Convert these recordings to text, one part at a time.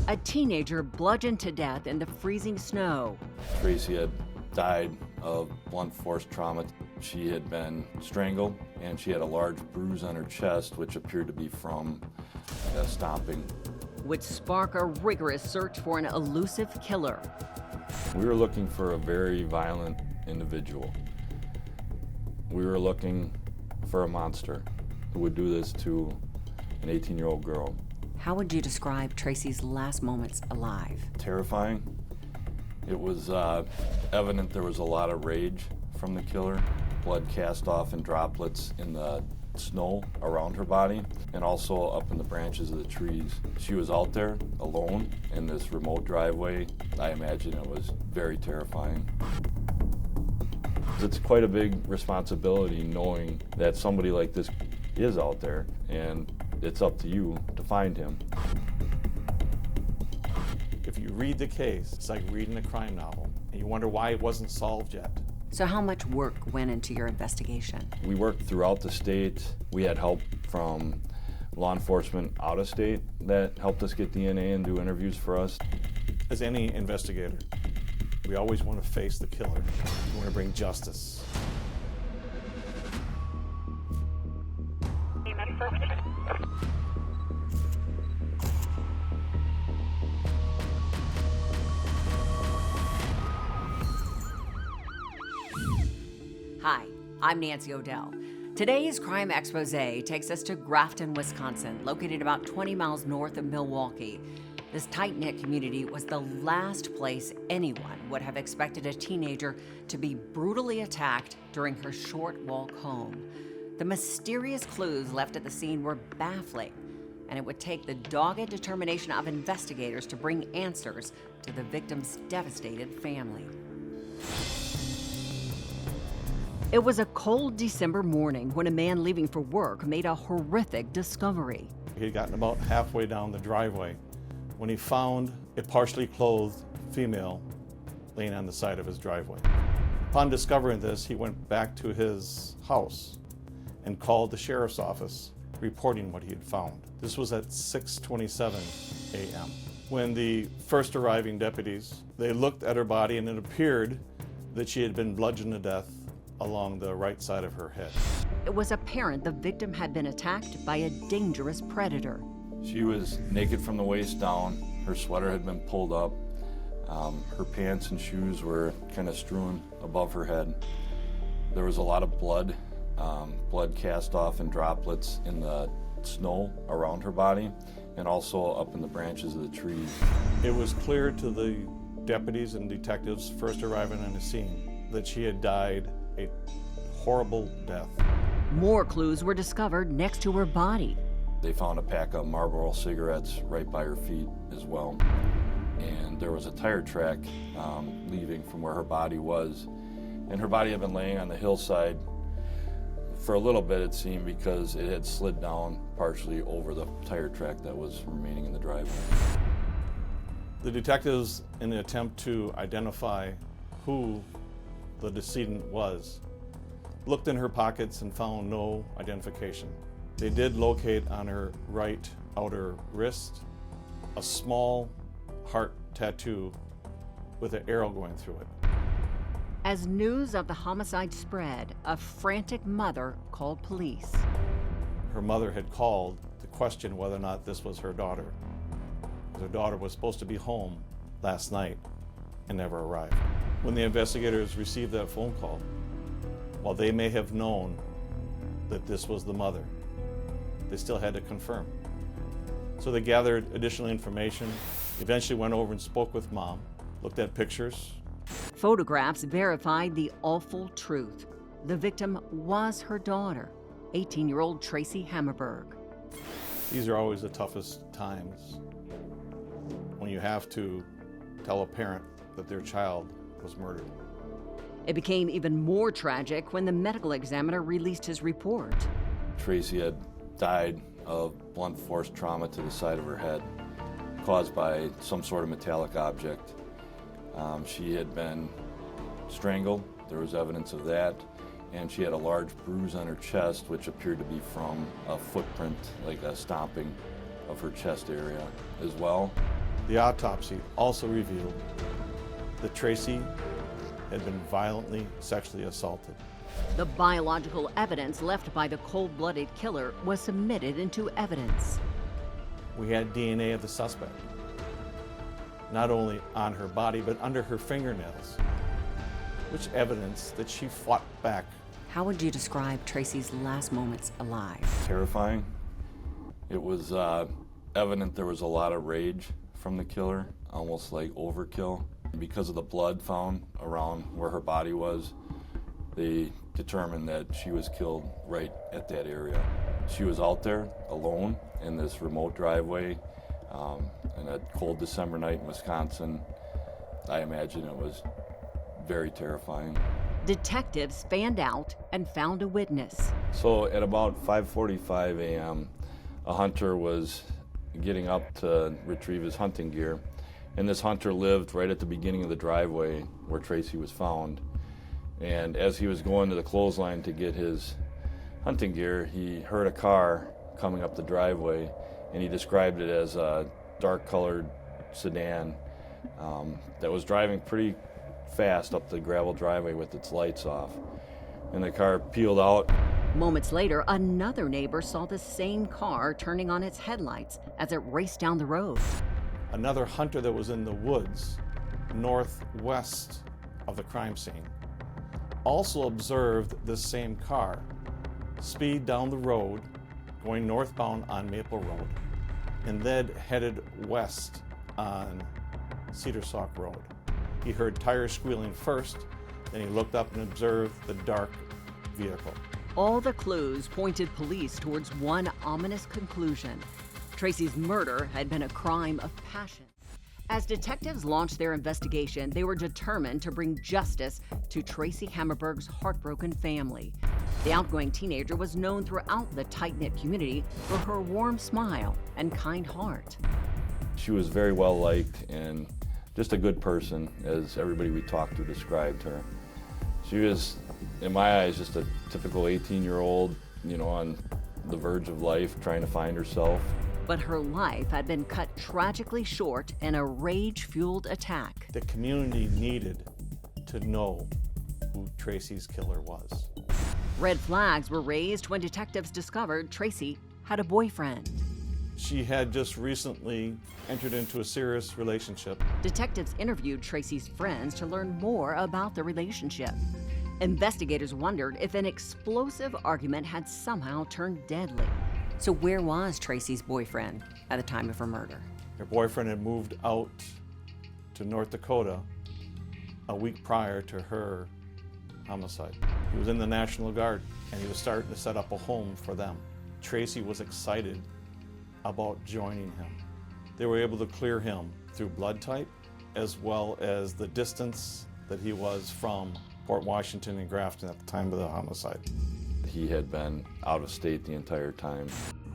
A teenager bludgeoned to death in the freezing snow. Tracy had died of blunt force trauma. She had been strangled, and she had a large bruise on her chest, which appeared to be from stomping. Would spark a rigorous search for an elusive killer. We were looking for a very violent individual. We were looking for a monster who would do this to an 18-year-old girl. How would you describe Tracy's last moments alive? Terrifying. It was evident there was a lot of rage from the killer. Blood cast off in droplets in the snow around her body and also up in the branches of the trees. She was out there alone in this remote driveway. I imagine it was very terrifying. It's quite a big responsibility knowing that somebody like this is out there, and it's up to you to find him. If you read the case, it's like reading a crime novel, and you wonder why it wasn't solved yet. So how much work went into your investigation? We worked throughout the state. We had help from law enforcement out of state that helped us get DNA and do interviews for us. As any investigator, we always want to face the killer. We want to bring justice. Hi, I'm Nancy O'Dell. Today's Crime Expose takes us to Grafton, Wisconsin, located about 20 miles north of Milwaukee. This tight-knit community was the last place anyone would have expected a teenager to be brutally attacked during her short walk home. The mysterious clues left at the scene were baffling, and it would take the dogged determination of investigators to bring answers to the victim's devastated family. It was a cold December morning when a man leaving for work made a horrific discovery. He had gotten about halfway down the driveway when he found a partially clothed female laying on the side of his driveway. Upon discovering this, he went back to his house and called the sheriff's office, reporting what he had found. This was at 6:27 a.m. When the first arriving deputies, they looked at her body, and it appeared that she had been bludgeoned to death along the right side of her head. It was apparent the victim had been attacked by a dangerous predator. She was naked from the waist down. Her sweater had been pulled up. Her pants and shoes were kind of strewn above her head. There was a lot of blood cast off in droplets in the snow around her body and also up in the branches of the trees. It was clear to the deputies and detectives first arriving on the scene that she had died a horrible death. More clues were discovered next to her body. They found a pack of Marlboro cigarettes right by her feet as well. And there was a tire track leaving from where her body was. And her body had been laying on the hillside for a little bit, it seemed, because it had slid down partially over the tire track that was remaining in the driveway. The detectives, in the attempt to identify who the decedent was, looked in her pockets and found no identification. They did locate on her right outer wrist a small heart tattoo with an arrow going through it. As news of the homicide spread, a frantic mother called police. Her mother had called to question whether or not this was her daughter. Her daughter was supposed to be home last night and never arrived. When the investigators received that phone call, while they may have known that this was the mother, they still had to confirm. So they gathered additional information, eventually went over and spoke with mom, looked at pictures. Photographs verified the awful truth. The victim was her daughter, 18-year-old Tracy Hammerberg. These are always the toughest times when you have to tell a parent that their child was murdered. It became even more tragic when the medical examiner released his report. Tracy had died of blunt force trauma to the side of her head caused by some sort of metallic object. She had been strangled, there was evidence of that, and she had a large bruise on her chest which appeared to be from a footprint, like a stomping of her chest area as well. The autopsy also revealed that Tracy had been violently sexually assaulted. The biological evidence left by the cold-blooded killer was submitted into evidence. We had DNA of the suspect, not only on her body, but under her fingernails, which evidenced that she fought back. How would you describe Tracy's last moments alive? Terrifying. It was evident there was a lot of rage from the killer, almost like overkill. Because of the blood found around where her body was, they determined that she was killed right at that area. She was out there alone in this remote driveway on a cold December night in Wisconsin. I imagine it was very terrifying. Detectives fanned out and found a witness. So at about 5:45 a.m., a hunter was getting up to retrieve his hunting gear, and this hunter lived right at the beginning of the driveway where Tracy was found. And as he was going to the clothesline to get his hunting gear, he heard a car coming up the driveway, and he described it as a dark-colored sedan that was driving pretty fast up the gravel driveway with its lights off. And the car peeled out. Moments later, another neighbor saw the same car turning on its headlights as it raced down the road. Another hunter that was in the woods northwest of the crime scene also observed this same car speed down the road going northbound on Maple Road and then headed west on Cedar Sauk Road. He heard tires squealing first, then he looked up and observed the dark vehicle. All the clues pointed police towards one ominous conclusion. Tracy's murder had been a crime of passion. As detectives launched their investigation, they were determined to bring justice to Tracy Hammerberg's heartbroken family. The outgoing teenager was known throughout the tight-knit community for her warm smile and kind heart. She was very well liked and just a good person, as everybody we talked to described her. She was, in my eyes, just a typical 18-year-old, on the verge of life, trying to find herself. But her life had been cut tragically short in a rage-fueled attack. The community needed to know who Tracy's killer was. Red flags were raised when detectives discovered Tracy had a boyfriend. She had just recently entered into a serious relationship. Detectives interviewed Tracy's friends to learn more about the relationship. Investigators wondered if an explosive argument had somehow turned deadly. So where was Tracy's boyfriend at the time of her murder? Her boyfriend had moved out to North Dakota a week prior to her homicide. He was in the National Guard, and he was starting to set up a home for them. Tracy was excited about joining him. They were able to clear him through blood type, as well as the distance that he was from Port Washington and Grafton at the time of the homicide. He had been out of state the entire time.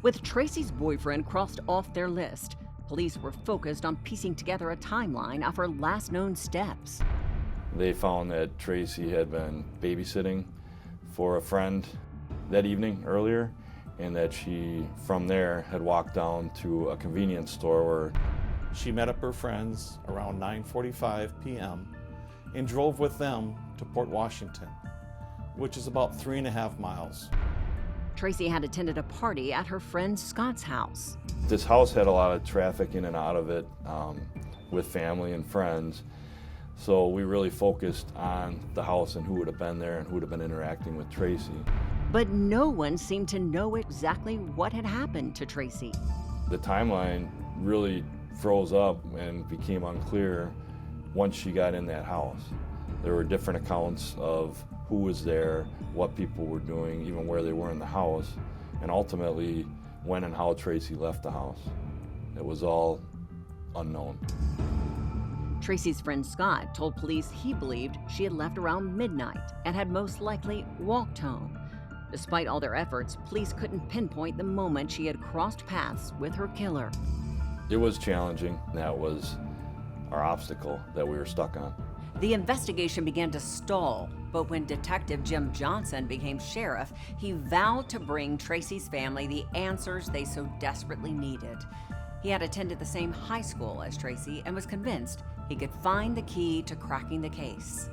With Tracy's boyfriend crossed off their list, police were focused on piecing together a timeline of her last known steps. They found that Tracy had been babysitting for a friend that evening earlier, and that she, from there, had walked down to a convenience store where she met up her friends around 9:45 p.m. and drove with them to Port Washington, which is about 3.5 miles. Tracy had attended a party at her friend Scott's house. This house had a lot of traffic in and out of it with family and friends. So we really focused on the house and who would have been there and who would have been interacting with Tracy. But no one seemed to know exactly what had happened to Tracy. The timeline really froze up and became unclear once she got in that house. There were different accounts of who was there, what people were doing, even where they were in the house, and ultimately when and how Tracy left the house. It was all unknown. Tracy's friend Scott told police he believed she had left around midnight and had most likely walked home. Despite all their efforts, police couldn't pinpoint the moment she had crossed paths with her killer. It was challenging. That was our obstacle that we were stuck on. The investigation began to stall, but when Detective Jim Johnson became sheriff, he vowed to bring Tracy's family the answers they so desperately needed. He had attended the same high school as Tracy and was convinced he could find the key to cracking the case.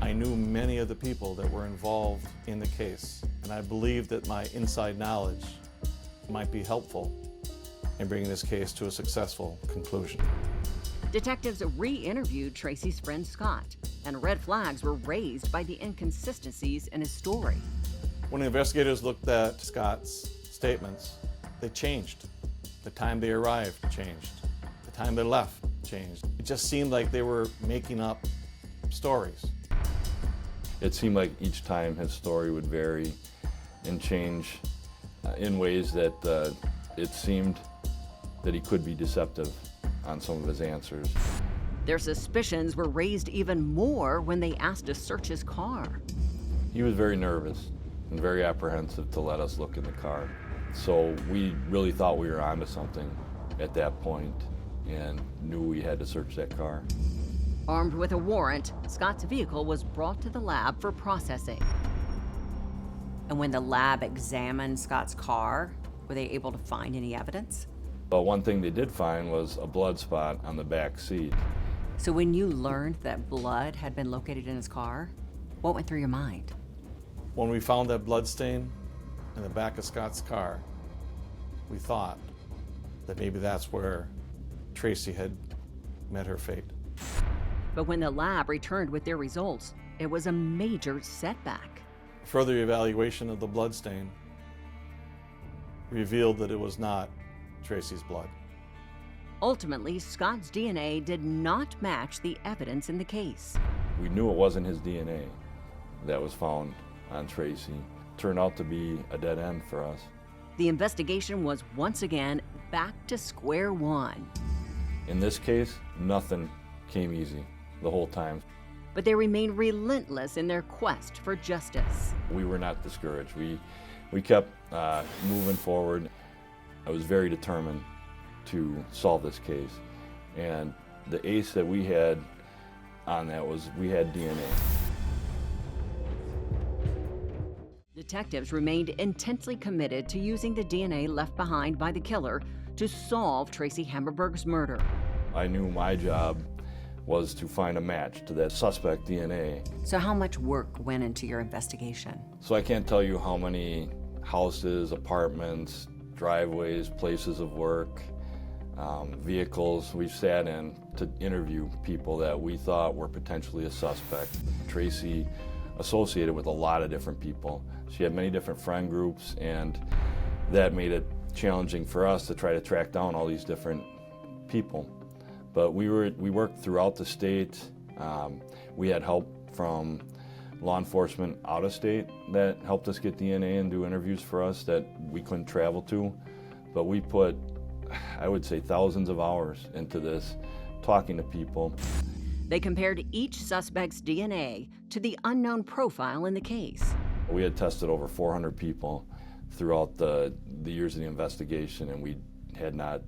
I knew many of the people that were involved in the case, and I believed that my inside knowledge might be helpful in bringing this case to a successful conclusion. Detectives re-interviewed Tracy's friend Scott, and red flags were raised by the inconsistencies in his story. When the investigators looked at Scott's statements, they changed. The time they arrived changed. The time they left changed. It just seemed like they were making up stories. It seemed like each time his story would vary and change in ways that it seemed that he could be deceptive on some of his answers. Their suspicions were raised even more when they asked to search his car. He was very nervous and very apprehensive to let us look in the car. So we really thought we were onto something at that point and knew we had to search that car. Armed with a warrant, Scott's vehicle was brought to the lab for processing. And when the lab examined Scott's car, were they able to find any evidence? But one thing they did find was a blood spot on the back seat. So when you learned that blood had been located in his car, what went through your mind? When we found that blood stain in the back of Scott's car, we thought that maybe that's where Tracy had met her fate. But when the lab returned with their results, it was a major setback. Further evaluation of the blood stain revealed that it was not Tracy's blood. Ultimately, Scott's DNA did not match the evidence in the case. We knew it wasn't his DNA that was found on Tracy. Turned out to be a dead end for us. The investigation was once again back to square one. In this case, nothing came easy the whole time. But they remained relentless in their quest for justice. We were not discouraged. We kept moving forward. I was very determined to solve this case. And the ace that we had on that was we had DNA. Detectives remained intensely committed to using the DNA left behind by the killer to solve Tracy Hammerberg's murder. I knew my job was to find a match to that suspect DNA. So how much work went into your investigation? So I can't tell you how many houses, apartments, driveways, places of work, vehicles we've sat in to interview people that we thought were potentially a suspect. Tracy associated with a lot of different people. She had many different friend groups, and that made it challenging for us to try to track down all these different people. But we worked throughout the state. We had help from law enforcement out of state that helped us get DNA and do interviews for us that we couldn't travel to. But we put, I would say, thousands of hours into this, talking to people. They compared each suspect's DNA to the unknown profile in the case. We had tested over 400 people throughout the years of the investigation, and we had not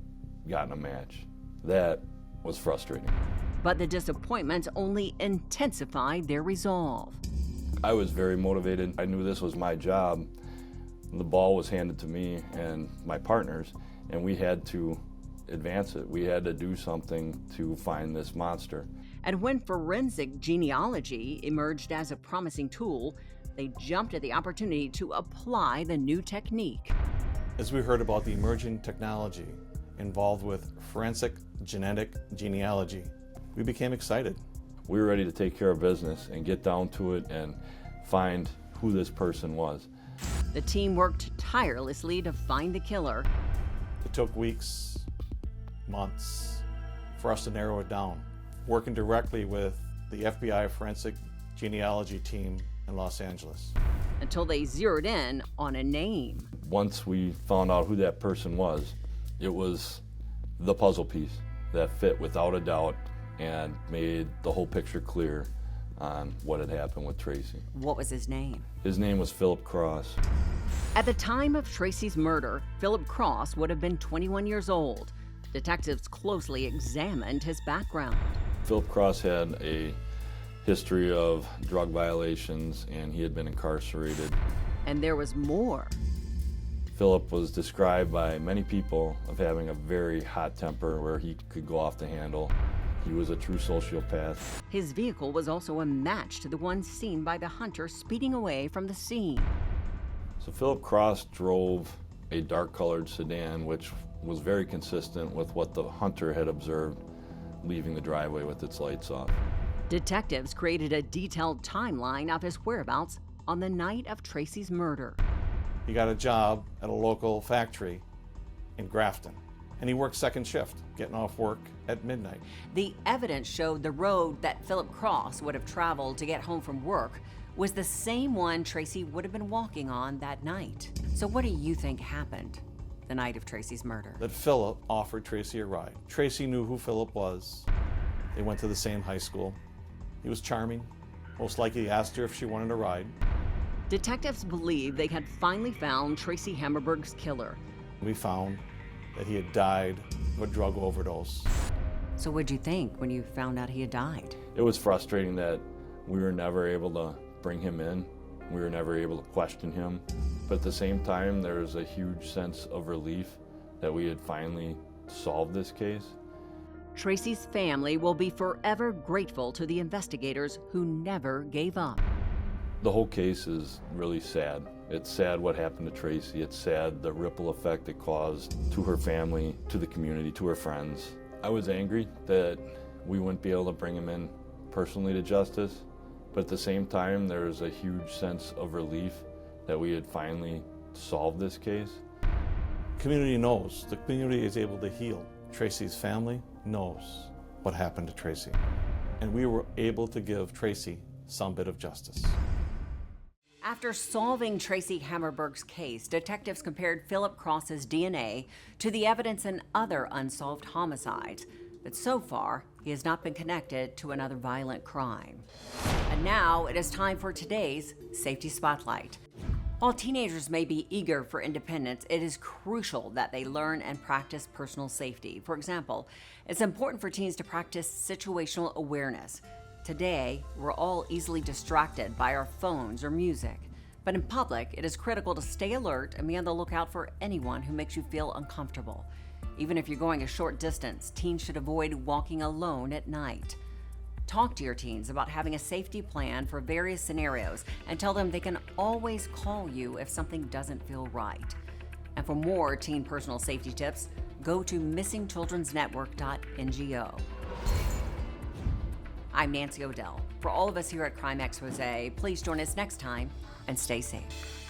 gotten a match. That was frustrating. But the disappointments only intensified their resolve. I was very motivated. I knew this was my job. The ball was handed to me and my partners, and we had to advance it. We had to do something to find this monster. And when forensic genealogy emerged as a promising tool, they jumped at the opportunity to apply the new technique. As we heard about the emerging technology involved with forensic genetic genealogy, we became excited. We were ready to take care of business and get down to it and find who this person was. The team worked tirelessly to find the killer. It took weeks, months for us to narrow it down, working directly with the FBI forensic genealogy team in Los Angeles. Until they zeroed in on a name. Once we found out who that person was, it was the puzzle piece that fit without a doubt and made the whole picture clear on what had happened with Tracy. What was his name? His name was Phillip Cross. At the time of Tracy's murder, Phillip Cross would have been 21 years old. Detectives closely examined his background. Phillip Cross had a history of drug violations, and he had been incarcerated. And there was more. Phillip was described by many people of having a very hot temper where he could go off the handle. He was a true sociopath. His vehicle was also a match to the one seen by the hunter speeding away from the scene. So Phillip Cross drove a dark-colored sedan, which was very consistent with what the hunter had observed leaving the driveway with its lights off. Detectives created a detailed timeline of his whereabouts on the night of Tracy's murder. He got a job at a local factory in Grafton, and he worked second shift, getting off work at midnight. The evidence showed the road that Phillip Cross would have traveled to get home from work was the same one Tracy would have been walking on that night. So what do you think happened the night of Tracy's murder? That Phillip offered Tracy a ride. Tracy knew who Phillip was. They went to the same high school. He was charming. Most likely asked her if she wanted a ride. Detectives believe they had finally found Tracy Hammerberg's killer. We found that he had died of a drug overdose. So what'd you think when you found out he had died? It was frustrating that we were never able to bring him in. We were never able to question him. But at the same time, there was a huge sense of relief that we had finally solved this case. Tracy's family will be forever grateful to the investigators who never gave up. The whole case is really sad. It's sad what happened to Tracy. It's sad the ripple effect it caused to her family, to the community, to her friends. I was angry that we wouldn't be able to bring him in personally to justice, but at the same time, there was a huge sense of relief that we had finally solved this case. Community knows. The community is able to heal. Tracy's family knows what happened to Tracy. And we were able to give Tracy some bit of justice. After solving Tracy Hammerberg's case, detectives compared Phillip Cross's DNA to the evidence in other unsolved homicides. But so far, he has not been connected to another violent crime. And now it is time for today's Safety Spotlight. While teenagers may be eager for independence, it is crucial that they learn and practice personal safety. For example, it's important for teens to practice situational awareness. Today, we're all easily distracted by our phones or music. But in public, it is critical to stay alert and be on the lookout for anyone who makes you feel uncomfortable. Even if you're going a short distance, teens should avoid walking alone at night. Talk to your teens about having a safety plan for various scenarios and tell them they can always call you if something doesn't feel right. And for more teen personal safety tips, go to missingchildrensnetwork.ngo. I'm Nancy O'Dell. For all of us here at Crime Exposé, please join us next time and stay safe.